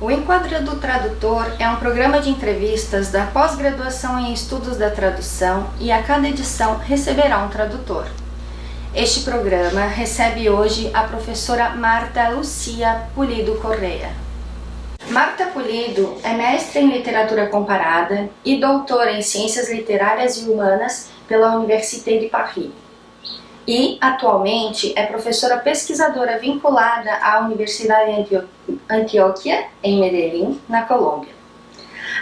O Enquadro do Tradutor é um programa de entrevistas da pós-graduação em Estudos da Tradução e a cada edição receberá um tradutor. Este programa recebe hoje a professora Marta Lucia Pulido Correa. Marta Pulido é mestre em Literatura Comparada e doutora em Ciências Literárias e Humanas pela Université de Paris. E, atualmente, é professora pesquisadora vinculada à Universidade de Antioquia, em Medellín, na Colômbia.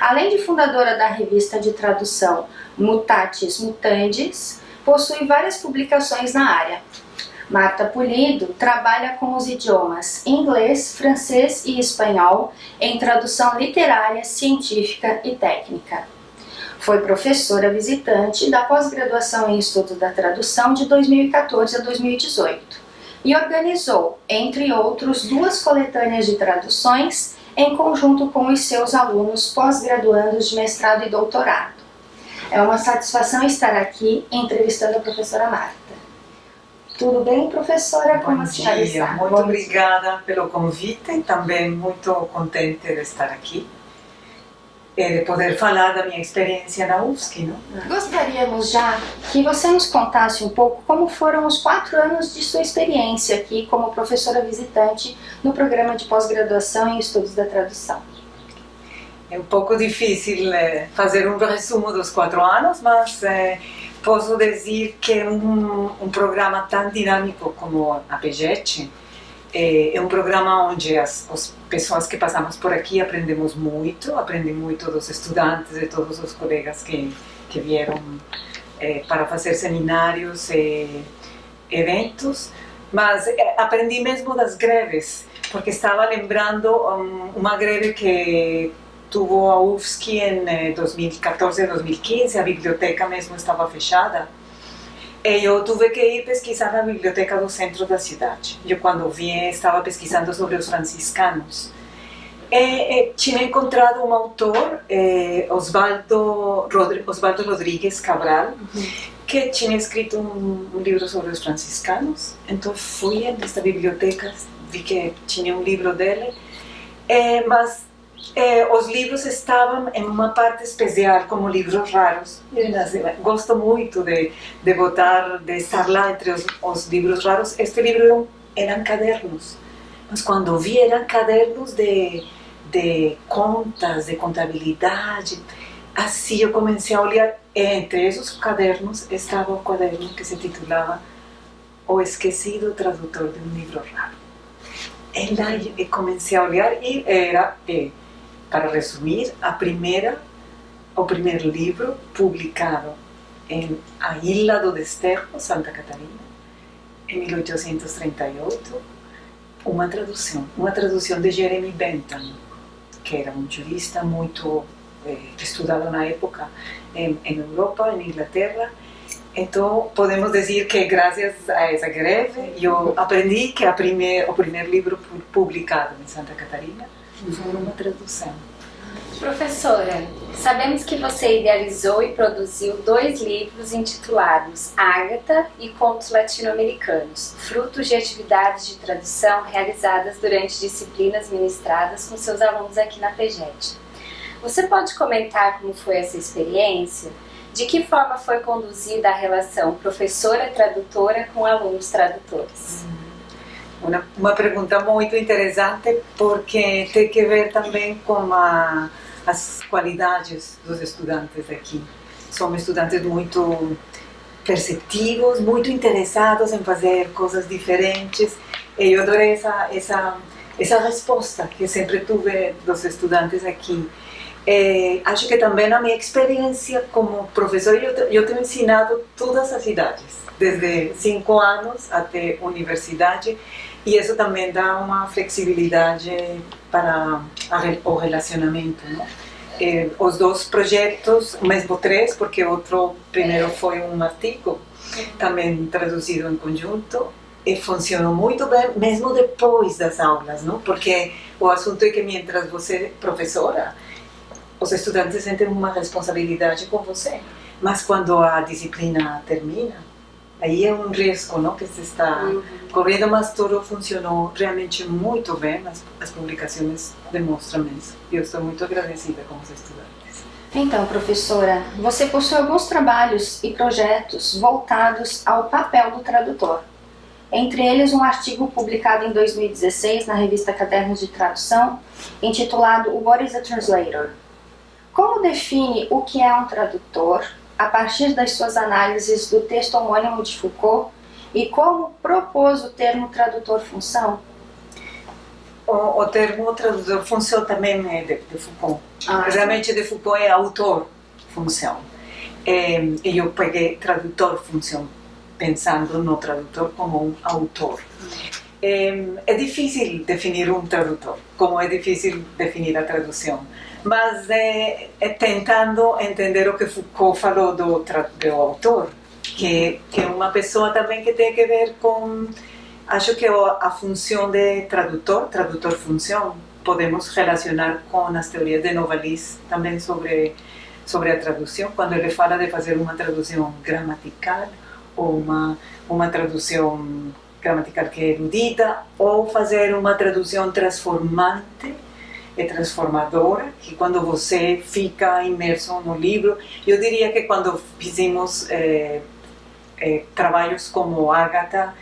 Além de fundadora da revista de tradução Mutatis Mutandis, possui várias publicações na área. Marta Pulido trabalha com os idiomas inglês, francês e espanhol em tradução literária, científica e técnica. Foi professora visitante da pós-graduação em Estudos da Tradução de 2014 a 2018 e organizou, entre outros, 2 coletâneas de traduções em conjunto com os seus alunos pós-graduandos de mestrado e doutorado. É uma satisfação estar aqui entrevistando a professora Marta. Tudo bem, professora? Como a senhora está? Muito obrigada pelo convite e também muito contente de estar aqui. De poder falar da minha experiência na UFSC, não? Gostaríamos já que você nos contasse um pouco como foram os 4 anos de sua experiência aqui como professora visitante no programa de pós-graduação em Estudos da Tradução. É um pouco difícil fazer um resumo dos 4 anos, mas posso dizer que um programa tão dinâmico como a PEGET é um programa onde as pessoas que passamos por aqui aprendi muito dos estudantes e todos os colegas que vieram para fazer seminários e eventos, mas aprendi mesmo das greves, porque estava lembrando uma greve que tuvo a UFSC em 2014 e 2015, a biblioteca mesmo estava fechada. E eu tive que ir pesquisar na biblioteca do centro da cidade. Eu, quando vim, estava pesquisando sobre os franciscanos. Tinha encontrado um autor, Osvaldo Rodrigues Cabral, que tinha escrito um livro sobre os franciscanos. Então fui nesta biblioteca, vi que tinha um livro dele, mas os livros estavam em uma parte especial como livros raros. Gosto muito de estar lá entre os livros raros. Este livro eram cadernos, mas quando vi eram cadernos de contas, de contabilidade. Assim eu comecei a olhar. Entre esses cadernos estava o caderno que se titulava O Esquecido Tradutor de um Livro Raro. E lá eu comecei a olhar e era... para resumir, o primeiro livro publicado em A Ilha do Desterro, Santa Catarina, em 1838, uma tradução de Jeremy Bentham, que era um jurista muito estudado na época em Europa, em Inglaterra. Então, podemos dizer que, graças a essa greve, eu aprendi que o primeiro livro publicado em Santa Catarina foi uma tradução. Professora, sabemos que você idealizou e produziu 2 livros intitulados Ágata e Contos Latino-Americanos, frutos de atividades de tradução realizadas durante disciplinas ministradas com seus alunos aqui na PEGET. Você pode comentar como foi essa experiência? De que forma foi conduzida a relação professora-tradutora com alunos tradutores? Uma pergunta muito interessante, porque tem que ver também com as qualidades dos estudantes aqui. São estudantes muito perceptivos, muito interessados em fazer coisas diferentes. E eu adorei essa resposta que sempre tive dos estudantes aqui. Acho que também a minha experiência como professor, eu tenho ensinado todas as idades, desde 5 anos até universidade, e isso também dá uma flexibilidade para o relacionamento, não? Os 2 projetos, mesmo 3, porque outro primeiro foi um artigo, também traduzido em conjunto, e funcionou muito bem, mesmo depois das aulas, não? Porque o assunto é que, mientras você é professora, os estudantes sentem uma responsabilidade com você, mas quando a disciplina termina, Aí é um risco, não, que se está correndo, mas tudo funcionou realmente muito bem, as publicações demonstram isso. Eu estou muito agradecida com os estudantes. Então, professora, você possui alguns trabalhos e projetos voltados ao papel do tradutor. Entre eles, um artigo publicado em 2016 na revista Cadernos de Tradução, intitulado What is a Translator? Como define o que é um tradutor a partir das suas análises do texto homônimo de Foucault e como propôs o termo tradutor-função? O termo tradutor-função também é de Foucault. Realmente de Foucault é autor-função. E eu peguei tradutor-função, pensando no tradutor como um autor. É difícil definir um tradutor, como é difícil definir a tradução. Mas tentando entender o que Foucault falou do autor, que é uma pessoa também que tem que ver com, acho que a função de tradutor-função, podemos relacionar com as teorias de Novalis, também sobre a tradução, quando ele fala de fazer uma tradução gramatical, ou uma tradução gramatical que é erudita, ou fazer uma tradução transformante, transformadora, que quando você fica imerso no livro, eu diria que quando fizemos trabalhos como Ágata,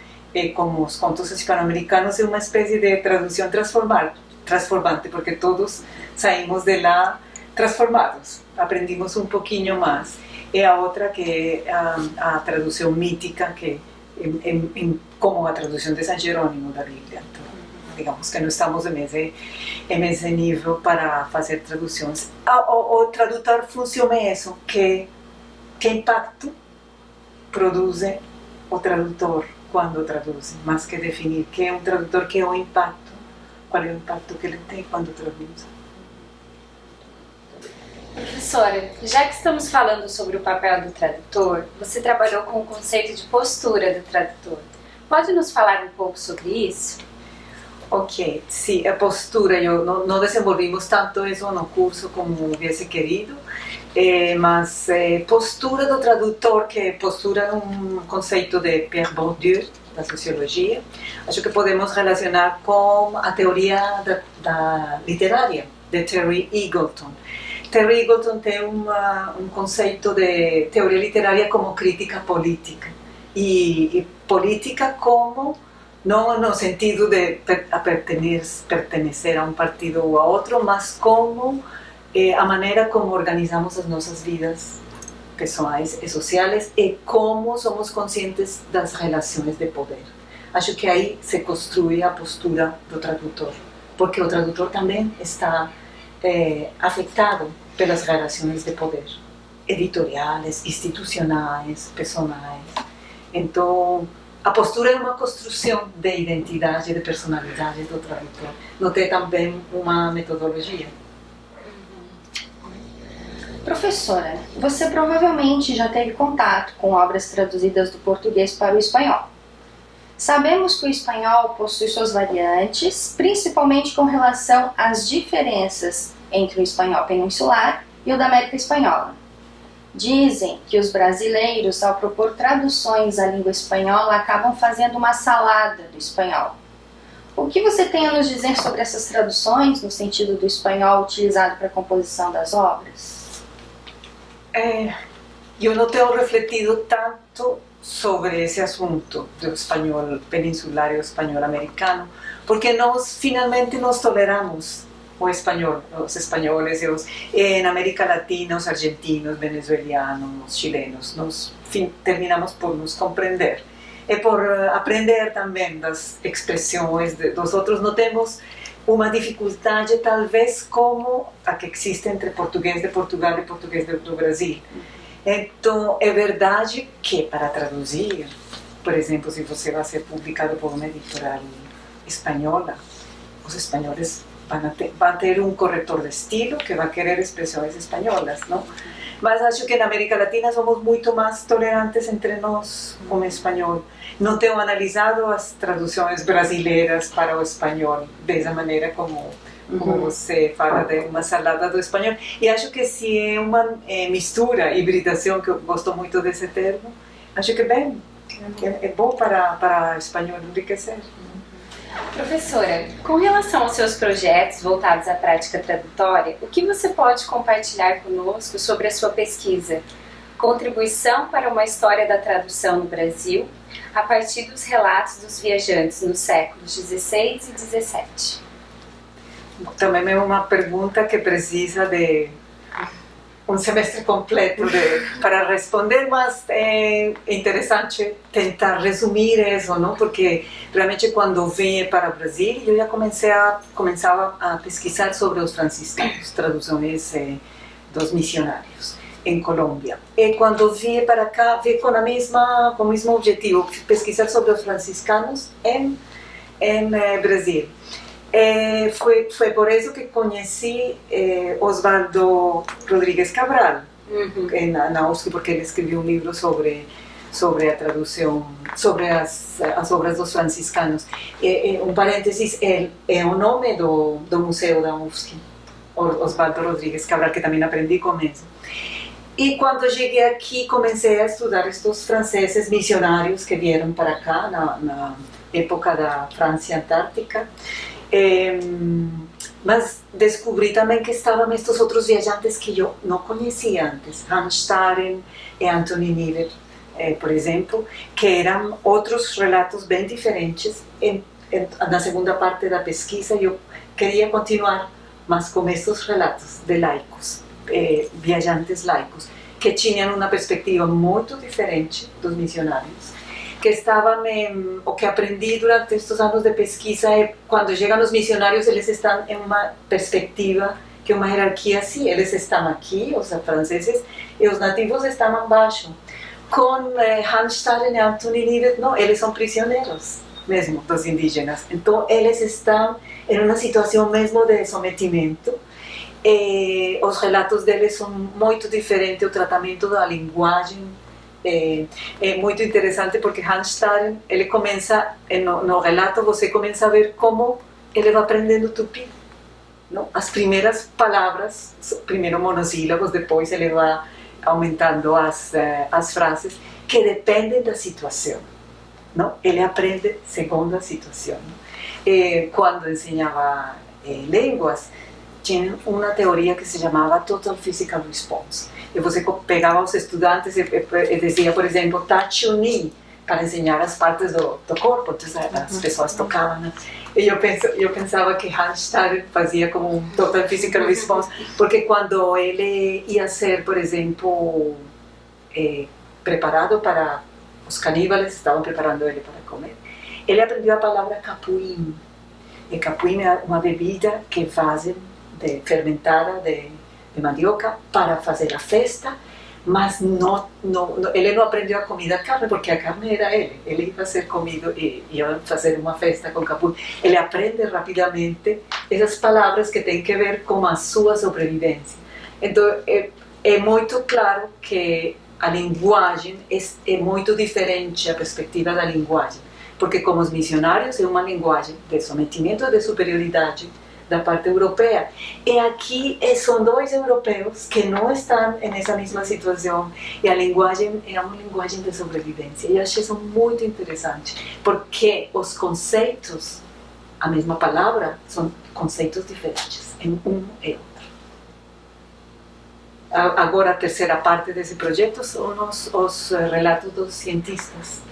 como os contos hispano-americanos, é uma espécie de tradução transformante, porque todos saímos de lá transformados, aprendimos um pouquinho mais. E a outra que é a tradução mítica, que como a tradução de San Jerônimo da Bíblia. Então, digamos que não estamos nesse nível para fazer traduções. O tradutor funciona isso, que impacto produz o tradutor quando traduz, mais que definir que é um tradutor, que é o impacto, qual é o impacto que ele tem quando traduz. Professora, já que estamos falando sobre o papel do tradutor, você trabalhou com o conceito de postura do tradutor. Pode nos falar um pouco sobre isso? Ok, sim, a postura, não desenvolvimos tanto isso no curso como hubiese querido, mas postura do tradutor, que é postura um conceito de Pierre Bourdieu, da sociologia, acho que podemos relacionar com a teoria da literária, de Terry Eagleton. Terry Eagleton tem um conceito de teoria literária como crítica política, e política como não no sentido de pertencer a um partido ou a outro, mas como a maneira como organizamos as nossas vidas pessoais e sociais e como somos conscientes das relações de poder. Acho que aí se construi a postura do tradutor, porque o tradutor também está afetado pelas relações de poder, editoriais, institucionais, personais. Então, a postura é uma construção de identidade, de personalidade do tradutor. Não tem também uma metodologia. Professora, você provavelmente já teve contato com obras traduzidas do português para o espanhol. Sabemos que o espanhol possui suas variantes, principalmente com relação às diferenças entre o espanhol peninsular e o da América Espanhola. Dizem que os brasileiros, ao propor traduções à língua espanhola, acabam fazendo uma salada do espanhol. O que você tem a nos dizer sobre essas traduções, no sentido do espanhol utilizado para a composição das obras? Eu não tenho refletido tanto sobre esse assunto do espanhol peninsular e o espanhol americano, porque nós finalmente nos toleramos o espanhol, os espanhóis en América Latina, os argentinos, venezuelanos, chilenos, terminamos por nos compreender e por aprender também das expressões dos outros. Não temos uma dificuldade talvez como a que existe entre português de Portugal e português do Brasil. Então é verdade que para traduzir, por exemplo, se você vai ser publicado por uma editorial espanhola, os espanhóis van ter um corretor de estilo que vai querer expressões espanholas, não? Mas acho que na América Latina somos muito mais tolerantes entre nós com o espanhol. Não tenho analisado as traduções brasileiras para o espanhol dessa maneira como você fala de uma salada do espanhol. E acho que se é uma mistura, hibridação, que eu gosto muito desse termo, acho que bem, é bom para espanhol enriquecer. Professora, com relação aos seus projetos voltados à prática tradutória, o que você pode compartilhar conosco sobre a sua pesquisa? Contribuição para uma história da tradução no Brasil, a partir dos relatos dos viajantes nos séculos XVI e XVII. Também é uma pergunta que precisa de um semestre completo para responder, mas é interessante tentar resumir isso, não? Porque realmente quando vim para o Brasil eu já começava a pesquisar sobre os franciscanos, traduções dos missionários em Colômbia. E quando vim para cá, vim com o mesmo objetivo, pesquisar sobre os franciscanos em Brasil. Foi por isso que conheci Osvaldo Rodrigues Cabral na USP, porque ele escreveu um livro sobre a tradução, sobre as obras dos franciscanos. Parênteses, é o nome do museu da USP, Osvaldo Rodrigues Cabral, que também aprendi com ele. E quando cheguei aqui, comecei a estudar estes franceses missionários que vieram para cá na época da França Antártica. Mas descobri também que estavam estes outros viajantes que eu não conhecia antes, Hans Staden e Anthony Niven, por exemplo, que eram outros relatos bem diferentes. Na segunda parte da pesquisa eu queria continuar, mas com estes relatos de laicos, viajantes laicos, que tinham uma perspectiva muito diferente dos missionários. Que o que aprendi durante estes anos de pesquisa é quando chegam os missionários, eles estão em uma perspectiva, que é uma hierarquia assim, eles estão aqui, os franceses, e os nativos estão abaixo. Com Hans Staden e Anthony Niven, não, eles são prisioneiros mesmo dos indígenas, então eles estão em uma situação mesmo de sometimento. Os relatos deles são muito diferentes, o tratamento da linguagem é muito interessante, porque Hans Staden, ele começa, no relato você começa a ver como ele vai aprendendo tupi, não? As primeiras palavras, primeiro monossílabos, depois ele vai aumentando as frases, que dependem da situação, não? Ele aprende segundo a situação. Quando ensinava línguas, tinha uma teoria que se chamava Total Physical Response. E você pegava os estudantes e dizia, por exemplo, touch your knee, para ensinar as partes do corpo, então as pessoas tocavam, né? E eu pensava que Hans Staden fazia como um Total Physical Response, porque quando ele ia ser, por exemplo, preparado para os caníbales, estavam preparando ele para comer, ele aprendeu a palavra capuim. E capuim é uma bebida que fazem fermentada de mandioca para fazer a festa, mas ele não aprendeu a comida carne, porque a carne era ele ia ser comido e ia fazer uma festa com capuz. Ele aprende rapidamente essas palavras que têm que ver com a sua sobrevivência. Então é muito claro que a linguagem é muito diferente, a perspectiva da linguagem, porque como os missionários é uma linguagem de sometimento, de superioridade da parte europeia. E aqui são dois europeus que não estão nessa mesma situação, e a linguagem é uma linguagem de sobrevivência. E eu achei isso muito interessante, porque os conceitos, a mesma palavra, são conceitos diferentes em um e outro. Agora, a terceira parte desse projeto são os relatos dos cientistas,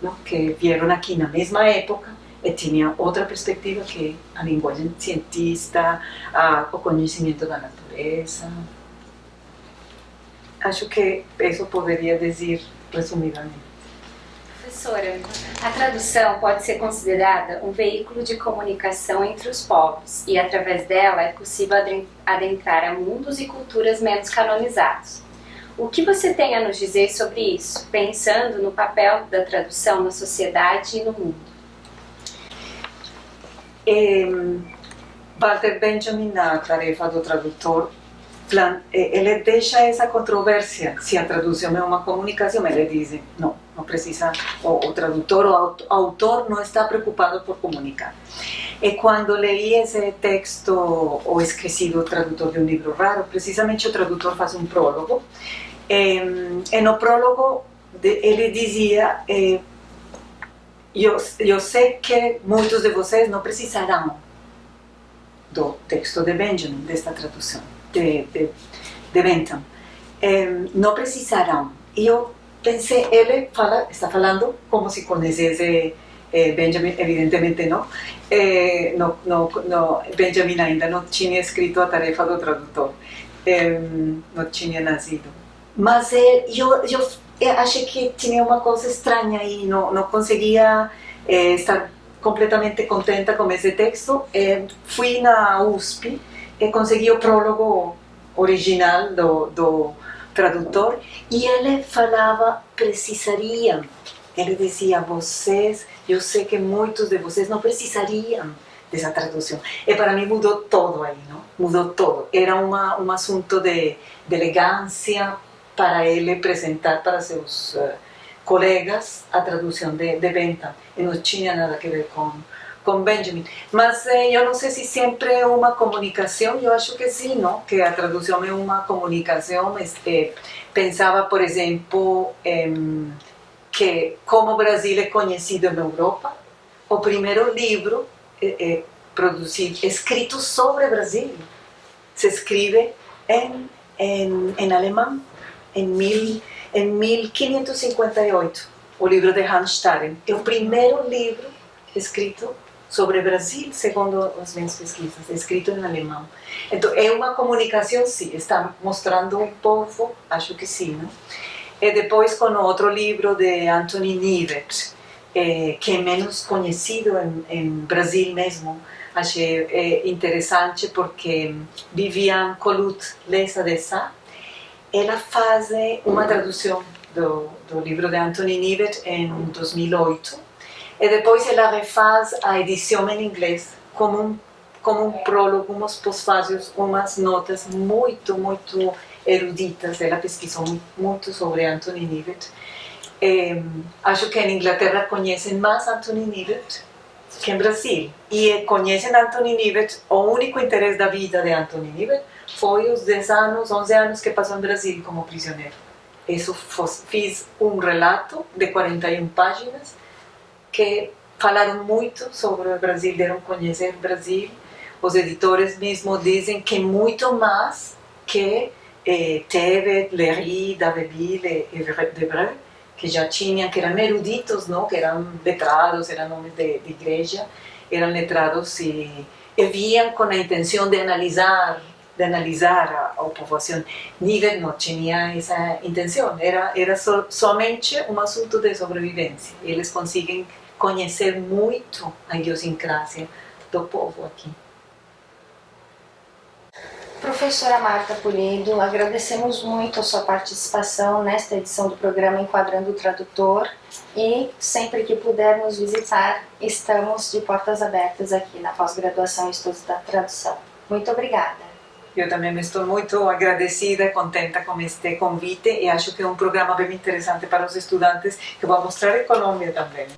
não? Que vieram aqui na mesma época e tinha outra perspectiva, que a linguagem cientista, o conhecimento da natureza. Acho que isso poderia dizer resumidamente. Professora, a tradução pode ser considerada um veículo de comunicação entre os povos, e através dela é possível adentrar a mundos e culturas menos canonizados. O que você tem a nos dizer sobre isso, pensando no papel da tradução na sociedade e no mundo? Walter Benjamin, na tarefa do tradutor, ele deixa essa controvérsia se a tradução é uma comunicação. Ele diz, não precisa, o tradutor, o autor não está preocupado por comunicar. E quando li esse texto, O Esquecido Tradutor de um Livro Raro, precisamente o tradutor faz um prólogo, e no prólogo ele dizia, eu sei que muitos de vocês não precisarão do texto de Benjamin, desta tradução, de Bentham. Não precisarão. E eu pensei, ele está falando como se conhecesse Benjamin, evidentemente não. Benjamin ainda não tinha escrito a tarefa do tradutor, não tinha nascido. Mas eu achei que tinha uma coisa estranha e não conseguia estar completamente contenta com esse texto. Fui na USP e consegui o prólogo original do tradutor e ele falava, precisariam. Ele dizia, vocês, eu sei que muitos de vocês não precisariam dessa tradução. E para mim mudou todo aí, não? Mudou todo. Era um assunto de elegância para ele apresentar para seus colegas a tradução de Bentham. E não tinha nada a ver com Benjamin. Mas eu não sei se sempre é uma comunicação, eu acho que sim, não? Que a tradução é uma comunicação. Pensava, por exemplo, que como o Brasil é conhecido na Europa, o primeiro livro produzido, escrito sobre o Brasil, se escreve em alemão, em 1558, o livro de Hans Staden. É o primeiro livro escrito sobre o Brasil, segundo as minhas pesquisas, escrito em alemão. Então, é uma comunicação, sim, está mostrando um povo, acho que sim, não? E depois com outro livro de Anthony Nivet, que é menos conhecido em Brasil mesmo. Achei interessante porque Viviane Coluth-Lessa de Sá, ela faz uma tradução do livro de Anthony Nivet em 2008 e depois ela refaz a edição em inglês como um prólogo, uns pós-fácios, umas notas muito eruditas. Ela pesquisou muito sobre Anthony Nivet. Acho que em Inglaterra conhecem mais Anthony Nivet que em Brasil. E conhecem Anthony Nivet, o único interesse da vida de Anthony Nivet foi os 10 anos, 11 anos que passou em Brasil como prisioneiro. Fiz um relato de 41 páginas que falaram muito sobre o Brasil, deram conhecer o Brasil. Os editores mesmo dizem que muito mais que Tebet, Léry, D'Abbeville e Debreu, que já tinham, que eram eruditos, não? Que eram letrados, eram nomes de igreja, eram letrados e viam com a intenção de analisar a população. Nivet não tinha essa intenção, era somente um assunto de sobrevivência. Eles conseguem conhecer muito a idiosincrasia do povo aqui. Professora Marta Pulido, agradecemos muito a sua participação nesta edição do programa Enquadrando o Tradutor e sempre que puder nos visitar, estamos de portas abertas aqui na pós-graduação em Estudos da Tradução. Muito obrigada. Eu também estou muito agradecida e contenta com este convite e acho que é um programa bem interessante para os estudantes que vou mostrar em Colômbia também.